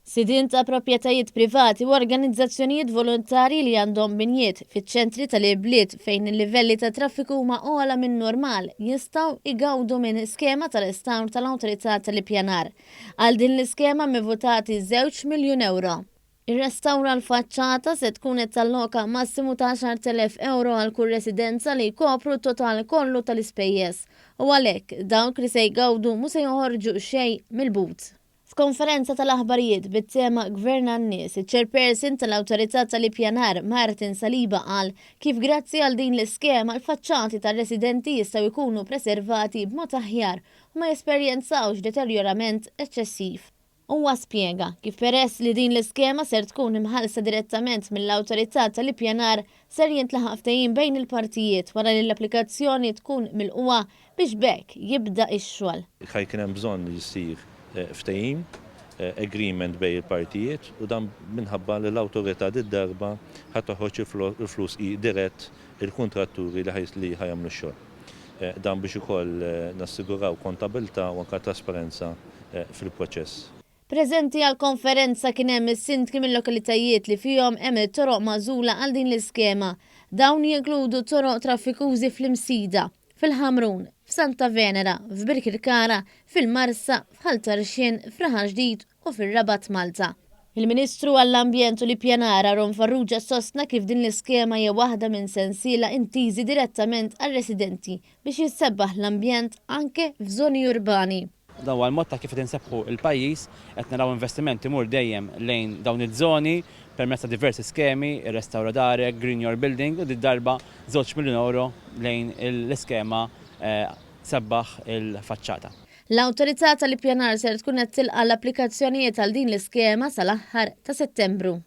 Sidien ta' proprjetajiet privati u organizzazzjonijiet volontarji li għandhom binjiet fiċ-ċentri tal-ibliet fejn il-livelli ta' traffiku huma ogħla minn normal jistgħu igawdu minn skema tal-Restawr tal-Awtorità tal-Ippjanar. Għal din l-iskema mivvutati żewġ miljun ewro. Irrestawra l-Faċċata se tkun qed talloka massimu ta' 10,000 euro għal kull residenza li jkopru t-total kollu tal-ispejjeż u għalhekk dawk li se jgawdu mhux se joħorġu xejn mill-but. F'konferenza tal-aħbarijiet bit-tema Gvern għan-nies, iċ-chairperson tal-Awtorità tal-Ippjanar Martin Saliba qal kif grazzi għal din l-iskema l-faċċati tar-residenti jistgħu jkunu preservati b'mod aħjar u ma jesperjenzawx deterjorament eċċessiv. Huwa spjega kif peress li din l-iskema ser tkun imħallsa direttament mill-Awtorità tal-Ippjanar ser jintlaħaq ftehim bejn il-partijiet wara li l-applikazzjoni tkun milquha biex bekk jibda x-xogħol. Kien hemm bżonn jsir ftehim, agreement bejn il-partijiet u dan minħabba li l-Awtorità darba ħadd toħroġ il-flus dirett il-kuntratturi li ħajamlu x-xogħol. Dan biex ukoll nassiguraw kontabilità u anke trasparenza fil-proċess. Preżenti għal konferenza kien hemm is-sindki mill-lokalitajiet li fihom hemm toroq magħżula għal din l-iskema. Dawn jinkludu toroq traffikużi fl-Imsida, fil-Ħamrun, f'Santa Venera, f'Birkirkara, fil-Marsa, f'Ħaltarxien, f'Raħa Ġdid u fir-Rabat Malta. Il-Ministru għall-Ambjent u l-Ippjanar Aron Farrugia sostna kif din l-iskema hija waħda minn sensiela intiżi direttament għar-residenti biex jissebbaħ l-ambjent anke f'żoni urbani. Dan huwa l-mod ta' kif qed insebbħu il-pajjiż qed naraw investimenti mur dejjem lejn dawn iż-żoni permezz ta' diversi skemi, Irrestawra darek, Green Your Building u darba żewġ miljun euro lejn l-iskema sebbaħ il-Faċċata. L-Awtorità tal-Ippjanar ser tkun qed tilqa' l-applikazzjonijiet għal din l-iskema sal-aħħar ta' Settembru.